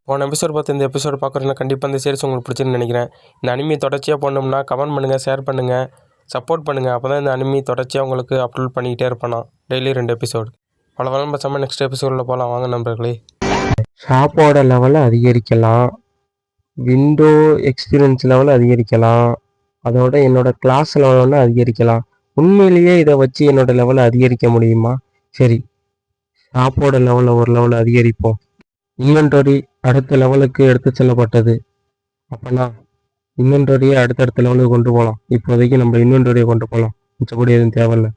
போன எபிசோட் பார்த்து இந்த எபிசோட் பார்க்குறீங்கன்னா கண்டிப்பாக இந்த சீரிஸ் உங்களுக்கு பிடிச்சிருன்னு நினைக்கிறேன். இந்த அனிமி தொடர்ச்சியாக போடணும்னா கமெண்ட் பண்ணுங்கள், ஷேர் பண்ணுங்கள், சப்போர்ட் பண்ணுங்கள். அப்போ தான் இந்த அனிமி தொடர்ச்சியாக உங்களுக்கு அப்லோட் பண்ணிக்கிட்டே இருப்பேன். Daily 2 episode. பல வளம் பசாமல் நெக்ஸ்ட் எபிசோடில் போகலாம் வாங்க நண்பர்களே. ஷாப்போட லெவலை அதிகரிக்கலாம், விண்டோ எக்ஸ்பீரியன்ஸ் லெவலை அதிகரிக்கலாம், அதோட என்னோட கிளாஸ் லெவலை அதிகரிக்கலாம். உண்மையிலேயே இதை வச்சு என்னோட லெவலை அதிகரிக்க முடியுமா? சரி, ஷாப்போட லெவலை ஒரு லெவல் அதிகரிப்போம். இன்வென்டரி அடுத்த லெவலுக்கு எடுத்து செல்லப்பட்டது. அப்போனா இன்வென்டரியை அடுத்தடுத்த லெவலுக்கு கொண்டு போகலாம். இப்போதைக்கு நம்ம இன்வென்டரியை கொண்டு போகலாம், மிச்சப்படி எதுவும் தேவையில்லை.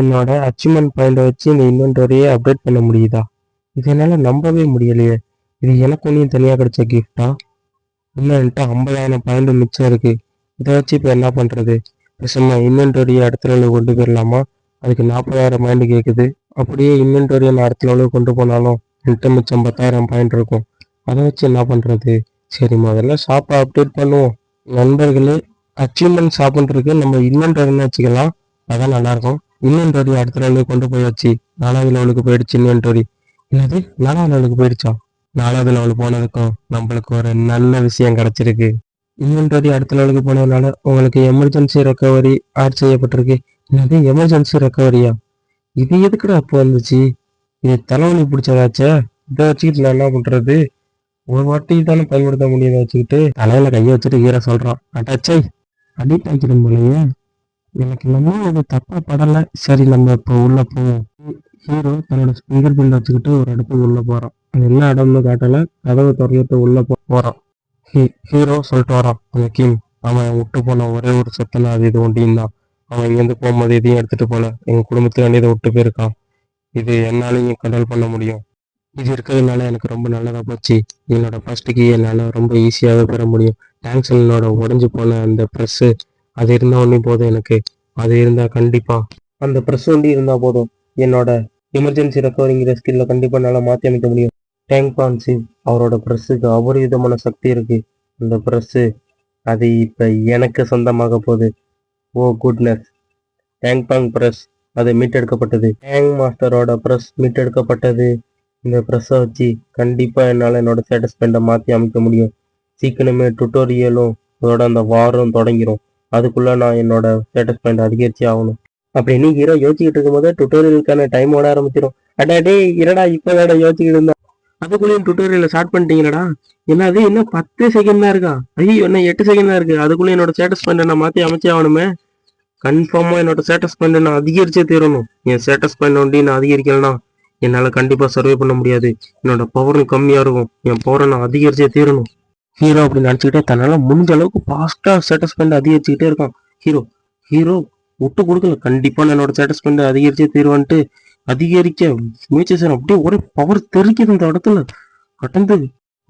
என்னோட அச்சீவ்மெண்ட் பாயிண்டை வச்சு இந்த இன்வென்டரியை அப்டேட் பண்ண முடியுதா? இது என்னால் நம்பவே முடியலையே. இது எனக்கு ஒன்றையும் தனியாக கிடைச்ச கிஃப்டா? இன்னும் என்கிட்ட 50,000 பாயிண்ட் மிச்சம் இருக்கு. இதை வச்சு இப்போ என்ன பண்ணுறது? பேசாம இன்வென்டரியை அடுத்த லெவலுக்கு கொண்டு போயிடலாமா? அதுக்கு 40,000 பாயிண்ட் கேட்குது. அப்படியே இன்வென்டரியை நான் அடுத்த லெவலுக்கு கொண்டு போனாலும் என்கிட்ட மிச்சம் 10,000 பாயிண்ட் இருக்கும். அதை வச்சு என்ன பண்ணுறது? சரி, முதல்ல ஷாப்பை அப்டேட் பண்ணுவோம். நண்பர்களே, அச்சீவ்மெண்ட் ஷாப்புன்றிருக்கு, நம்ம இன்வென்டரின்னு வச்சுக்கலாம். அதான் நல்லாயிருக்கும். இன்வென்டரி அடுத்த லெவலுக்கு கொண்டு போயாச்சு. 4வது லெவலுக்கு போயிடுச்சு இன்வென்டரி. என்னது 4வது லெவலுக்கு போயிடுச்சா? 4வது லெவல் போனதுக்கும் நம்மளுக்கு ஒரு நல்ல விஷயம் கிடைச்சிருக்கு. இன்வென்டரி அடுத்த லெவலுக்கு போனதுனால உங்களுக்கு எமர்ஜென்சி ரெக்கவரி ஆட் செய்யப்பட்டிருக்கு. என்னது எமர்ஜென்சி ரெக்கவரியா? இது எதுக்குடா அப்போ வந்துச்சு? இது தலைவலி பிடிச்சதாச்சே. இதை வச்சுக்கிட்டு நான் என்ன பண்றது? ஒரு வாட்டி தானே பயன்படுத்த முடியுதை வச்சுக்கிட்டு தலையில கையை வச்சுட்டு ஈர சொல்றான். அட்டாச்சை அடிக்ட் ஆக்கிடும் போலயே. எனக்கு என்னமோ அது தப்பா படலை. சரி, நம்ம இப்போ உள்ள போவோம். ஹீரோ தன்னோட ஃபிங்கர் பிரிண்ட் வச்சுக்கிட்டு ஒரு இடத்துக்கு உள்ள போறான். அது என்ன இடம்னு காட்டல. கதவை திறந்துட்டு உள்ள போறான். ஹீரோ சொல்லிட்டு வரான், அந்த கிங் அவன் விட்டு போன ஒரே ஒரு சொத்தனை அது இது ஒண்டியும் தான். அவன் இங்கேருந்து போகும்போது எதையும் எடுத்துட்டு போல. எங்க குடும்பத்துக்கு அன்னியதை விட்டு போயிருக்கான். இது என்னாலையும் கண்ட்ரோல் பண்ண முடியும். இது இருக்கிறதுனால எனக்கு ரொம்ப நல்லதாக போச்சு. என்னோட ஃபர்ஸ்ட் கீ என்னால் ரொம்ப ஈஸியாகவே பெற முடியும். டேங்க்ஸ் என்னோட உடஞ்சி போன அந்த ப்ரெஸ்ஸு அது இருந்தால் ஒன்றும் போதும் எனக்கு. அது இருந்தால் கண்டிப்பாக அந்த ப்ரெஸ் ஒண்டி இருந்தால் போதும். என்னோட எமர்ஜென்சி ரெக்கவரிங்கிற ஸ்கில்ல கண்டிப்பாக என்னால் மாற்றி அமைக்க முடியும். டேங்க் பான்சிவ் அவரோட ப்ரெஸ்ஸுக்கு அபரிவிதமான சக்தி இருக்குது. அந்த ப்ரெஸ்ஸு அது இப்போ எனக்கு சொந்தமாக போகுது. ஓ குட்னஸ். டேங்க் பாங் ப்ரெஸ் அது மீட்டெடுக்கப்பட்டது. Tang மாஸ்டரோட press மீட்டெடுக்கப்பட்டது. இந்த ப்ரெஸ்ஸை வச்சு கண்டிப்பாக என்னால் என்னோட ஸ்டேட்டஸ் பாயிண்டை மாற்றி அமைக்க முடியும். சீக்கிரமே டுட்டோரியலும் அதோட அந்த வாரம் தொடங்கிடும். அதுக்குள்ளே நான் என்னோட ஸ்டேட்டஸ் பாயிண்ட் அதிகரிச்சு ஆகணும். அப்படி நீ ஹீரோ யோசிச்சுக்கிட்டு இருக்கும்போது டுட்டோரியலுக்கான டைம் ஓட ஆரம்பிச்சிடும். அடாடே இரடா இப்போ வேட யோசிச்சுக்கிட்டு இருந்தா அதுக்குள்ளேயும் டுட்டோரியலை ஸ்டார்ட் பண்ணிட்டீங்களடா? என்னது இன்னும் 10 செகண்ட் தான் இருக்கா? ஐயோ இன்னும் 8 செகண்ட் தான் இருக்கு. அதுக்குள்ளே என்னோட ஸ்டேட்டஸ் பாயிண்டை நான் மாற்றி அமைச்சே ஆகணுமே. கன்ஃபார்மாக என்னோட ஸ்டேட்டஸ் பாயிண்டை நான் அதிகரிச்சே தீரணும். என் ஸ்டேட்டஸ் பாயிண்ட் ஒண்டி நான் அதிகரிக்கலனா என்னால் கண்டிப்பாக சர்வே பண்ண முடியாது. என்னோட பவரும் கம்மியாக இருக்கும். என் பவரை நான் அதிகரிச்சே தீரணும். ஹீரோ அப்படி நினச்சிக்கிட்டே தன்னால் முடிஞ்ச அளவுக்கு ஃபாஸ்ட்டாக ஸ்டேட்டஸ் பாயிண்ட் அதிகரிச்சுக்கிட்டே இருக்கான். ஹீரோ ஹீரோ விட்டு கொடுக்கல. கண்டிப்பாக நான் என்னோட ஸ்டேட்டஸ் பாயிண்ட் அதிகரிச்சே தீருவான்ட்டு அதிகரிக்க முயற்சி செய்யணும். அப்படியே ஒரே பவர் தெரிக்குது இந்த இடத்துல. கடந்து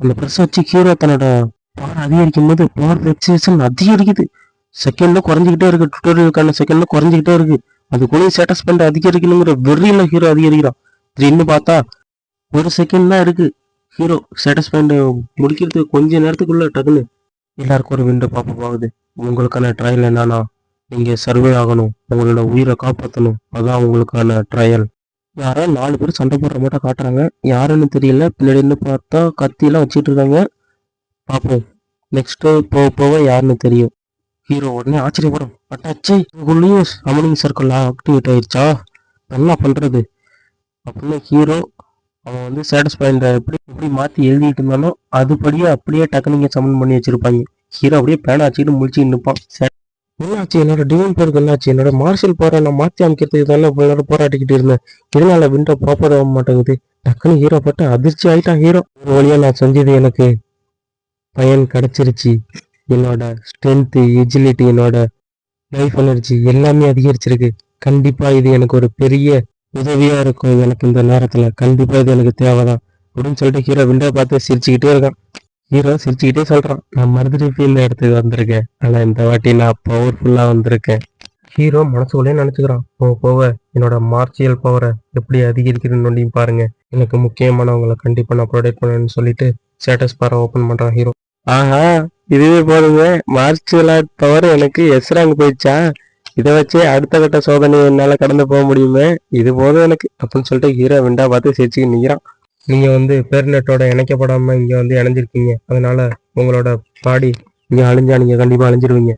அந்த ப்ரெஸ் வச்சு ஹீரோ தன்னோட பவர் அதிகரிக்கும் போது பவர் ஃபிளக்சுவேஷன் அதிகரிக்குது. செகண்டும் குறைஞ்சிக்கிட்டே இருக்கு. டுட்டோரியலுக்கான செகண்டும் குறைஞ்சிக்கிட்டே இருக்கு. அதுக்குள்ளேயும் ஸ்டேட்டஸ் பாயிண்ட் அதிகரிக்கணுங்கிற வெறியில ஹீரோ அதிகரிக்கிறான். திடீர்னு பார்த்தா 1 செகண்ட் தான் இருக்கு. ஹீரோ ஸ்டேட்டஸ் பாயிண்ட் முடிக்கிறதுக்கு கொஞ்ச நேரத்துக்குள்ள டக்குன்னு எல்லாருக்கும் ஒரு விண்டோ பாப்பப் ஆகுது. உங்களுக்கான ட்ரையல் என்னன்னா, நீங்க சர்வே ஆகணும், உங்களோட உயிரை காப்பாற்றணும். அதான் உங்களுக்கான ட்ரையல். யாரோ 4 பேர் சண்டை போடுற மட்டும் காட்டுறாங்க. யாருன்னு தெரியல. பின்னாடி இருந்து பார்த்தா கத்தியெல்லாம் வச்சுட்டு இருக்காங்க. பார்ப்போம் நெக்ஸ்ட் போக போக யாருன்னு தெரியும். ஹீரோ உடனே ஆச்சரியப்படும். அட்டாச்சே உங்களுக்கும் சமனிங் சர்க்கிள் ஆக்டிவேட் ஆயிடுச்சா? என்ன பண்றது அப்படின்னு ஹீரோ அவன் ஸ்டேட்டஸ் பாயிண்ட எப்படி மாற்றி எழுதிட்டு இருந்தானோ அதுபடியே அப்படியே டக்கு நீங்கள் சமன் பண்ணி வச்சிருப்பாங்க. ஹீரோ அப்படியே பேனை வச்சுக்கிட்டு முடிச்சுட்டு நிற்பான். என்னாச்சு? என்னோட டிவைன் பவருக்கு என்னாச்சு? என்னோட மார்ஷல் பவரை நான் மாற்றி அமைக்கிறதுக்கு தானே இவ்வளோ நேரம் போராட்டிக்கிட்டு இருந்தேன். இதனால விண்டோ ப்ராப்பர் ஆக மாட்டேங்குது. டக்குன்னு ஹீரோ பட்டு அதிர்ச்சி ஆயிட்டான். ஹீரோ ஒரு வழியாக நான் செஞ்சது எனக்கு பயன் கிடைச்சிருச்சு. என்னோட ஸ்ட்ரென்த்து, எஜிலிட்டி, என்னோட லைஃப் எனர்ஜி எல்லாமே அதிகரிச்சிருக்கு. கண்டிப்பா இது எனக்கு ஒரு பெரிய உதவியா இருக்கும். எனக்கு இந்த நேரத்துல கண்டிப்பா இது எனக்கு தேவைதான் அப்படின்னு சொல்லிட்டு ஹீரோ விண்டோ பார்த்து சிரிச்சுக்கிட்டே இருக்கான். ஹீரோ சிரிச்சுக்கிட்டே சொல்றான், நான் மறுபடியும் இந்த இடத்துக்கு வந்திருக்கேன். ஆனா இந்த வாட்டி நான் பவர்ஃபுல்லா வந்திருக்கேன். ஹீரோ மனசுக்குள்ளே நினைச்சுக்கிறான், போக போக என்னோட மார்ஷியல் பவரை எப்படி அதிகரிக்கிறதுன்னு பாருங்க. எனக்கு முக்கியமானவங்களை கண்டிப்பா நான் ப்ரொடெக்ட் பண்ணணும்னு சொல்லிட்டு ஸ்டேட்டஸ் பாரை ஓப்பன் பண்றான் ஹீரோ. ஆஹா, இதுவே போதுங்க. மார்ஷியல் ஆர்ட் பவர் எனக்கு எஸ் ரேங்க் போயிடுச்சா? இதை வச்சு அடுத்த கட்ட சோதனை என்னால் கடந்து போக முடியுமே. இது போதும் எனக்கு அப்படின்னு சொல்லிட்டு ஹீரோ விண்டா பார்த்து சிரிச்சுக்கு நிற்கிறான். நீங்கள் வந்து பேர்நெட்டோட இணைக்கப்படாமல் இங்கே வந்து இணைஞ்சிருக்கீங்க. அதனால் உங்களோட பாடி இங்கே அழிஞ்சா நீங்கள் கண்டிப்பாக அழிஞ்சிருவீங்க.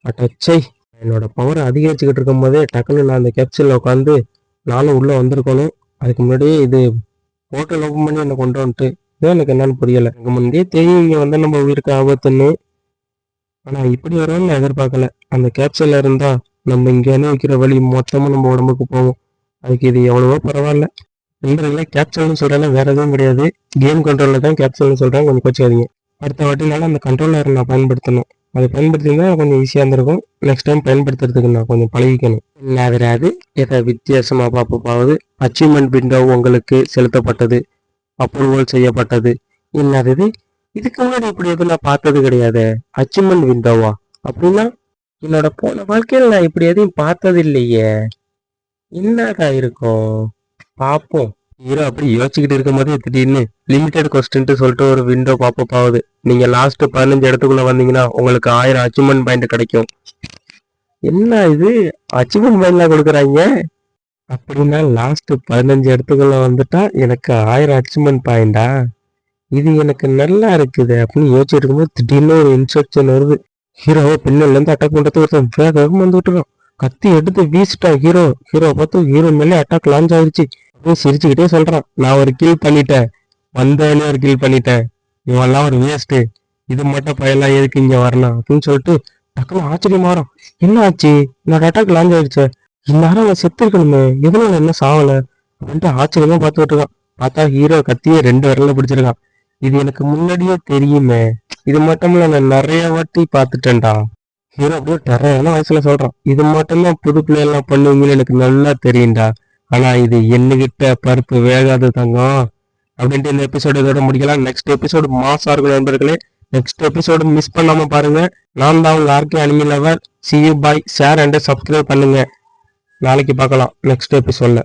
அட்டச்சை, என்னோட பவரை அதிகரிச்சுக்கிட்டு இருக்கும் போதே டக்குன்னு நான் அந்த கேப்சூலில் உட்காந்து நானும் உள்ளே வந்திருக்கணும். அதுக்கு முன்னாடியே இது போர்ட்டல் ஓப்பன் பண்ணி என்னை கொண்டு வந்துட்டு இதான் எனக்கு என்னன்னு புரியலை. எனக்கு முன்னாடியே தெரியும் இங்கே வந்து நம்ம உயிருக்கு ஆபத்துன்னு. ஆனால் இப்படி வரும்னு நான் எதிர்பார்க்கல. அந்த கேப்சூலில் இருந்தால் நம்ம இங்கே அனுபவிக்கிற வழி மொத்தமாக நம்ம உடம்புக்கு போகும். அதுக்கு இது எவ்வளவோ பரவாயில்ல. நண்பர்களே, கேப்சூல்னு சொல்கிறேன்னா வேறு எதுவும் கிடையாது. கேம் கண்ட்ரோலில் தான் கேப்சூல்னு சொல்கிறேன், கொஞ்சம் கோச்சிக்காதீங்க. அடுத்த வாட்டினால அந்த கண்ட்ரோலரை நான் பயன்படுத்தணும். அதை பயன்படுத்தினா கொஞ்சம் ஈஸியாக இருந்திருக்கும். நெக்ஸ்ட் டைம் பயன்படுத்துறதுக்கு நான் கொஞ்சம் பழகிக்கணும். என்னது எதை வித்தியாசமாக பார்ப்போம். அச்சீவ்மெண்ட் விண்டோ உங்களுக்கு செலுத்தப்பட்டது, அப்ரூவல் செய்யப்பட்டது. என்னது இதுக்கு முன்னாடி இப்படி எதுவும் நான் பார்த்தது கிடையாது. அச்சீவ்மெண்ட் விண்டோவா அப்படின்னா என்னோட போன வாழ்க்கையில் நான் இப்படி எதையும் பார்த்தது இல்லையே. என்னடா இருக்கும் பார்ப்போம். ஹீரோ அப்படி யோசிச்சுக்கிட்டு இருக்கும் போதே திடீர்னு லிமிடெட் கொஸ்டின்ட்டு சொல்லிட்டு ஒரு விண்டோ பாப்பப் ஆகுது. நீங்க லாஸ்ட் 15 இடத்துக்குள்ள வந்தீங்கன்னா உங்களுக்கு 1000 அச்சீவ்மெண்ட் பாயிண்ட் கிடைக்கும். என்ன இது, அச்சீவ்மெண்ட் பாயிண்ட்லாம் கொடுக்குறாங்க? அப்படின்னா லாஸ்ட் 15 இடத்துக்குள்ள வந்துட்டா எனக்கு 1000 அச்சீவ்மெண்ட் பாயிண்டா? இது எனக்கு நல்லா இருக்குது அப்படின்னு யோசிச்சுட்டு இருக்கும்போது திடீர்னு ஒரு இன்ஸ்ட்ரக்ஷன் வருது. ஹீரோவை பின்னல்ல இருந்து அட்டாக் பண்றது ஒருத்தன் வேகம் வந்து விட்டுறான். கத்தி எடுத்து வீசிட்டான். ஹீரோ பார்த்து ஹீரோ மேலே அட்டாக் லான்ச் ஆயிடுச்சு. அப்படியே சிரிச்சுக்கிட்டே சொல்றான், நான் ஒரு கில் பண்ணிட்டேன், வந்தவனே ஒரு கில் பண்ணிட்டேன், இவெல்லாம் ஒரு வேஸ்ட்டு, இது மட்டும் பயலாம் எதுக்கு இங்க வரலாம் அப்படின்னு சொல்லிட்டு டக்குன்னு ஆச்சரியமா வரும். என்ன ஆச்சு, என்னோட அட்டாக் லான்ச் ஆயிடுச்சு, இந்நேரம் அவன் செத்து இருக்கணுமே, எதனால என்ன சாவல அப்படின்ட்டு ஆச்சரியமா பார்த்துட்டு இருக்கான். பார்த்தா ஹீரோ கத்தியே 2 விரல்ல பிடிச்சிருக்கான். இது எனக்கு முன்னாடியே தெரியுமே, இது மட்டும் இல்ல நான் நிறைய வாட்டி பார்த்துட்டேன்டா. ஹீரோ அப்படியே டெரரான வயசுல சொல்றான், இது மட்டும்தான் புது பிள்ளை எல்லாம் பண்ணுவீங்கன்னு எனக்கு நல்லா தெரியும்டா, ஆனா இது என்னகிட்ட பருப்பு வேகாது தங்கம் அப்படின்ட்டு இந்த எபிசோடு இதோட முடிக்கலாம். நெக்ஸ்ட் எபிசோடு மாசா இருக்கும் நண்பர்களே. நெக்ஸ்ட் எபிசோடு மிஸ் பண்ணாம பாருங்க. நான் தான் உங்க RK anime lover. See you, bye, share and subscribe பண்ணுங்க. நாளைக்கு பார்க்கலாம் நெக்ஸ்ட் எபிசோட்ல.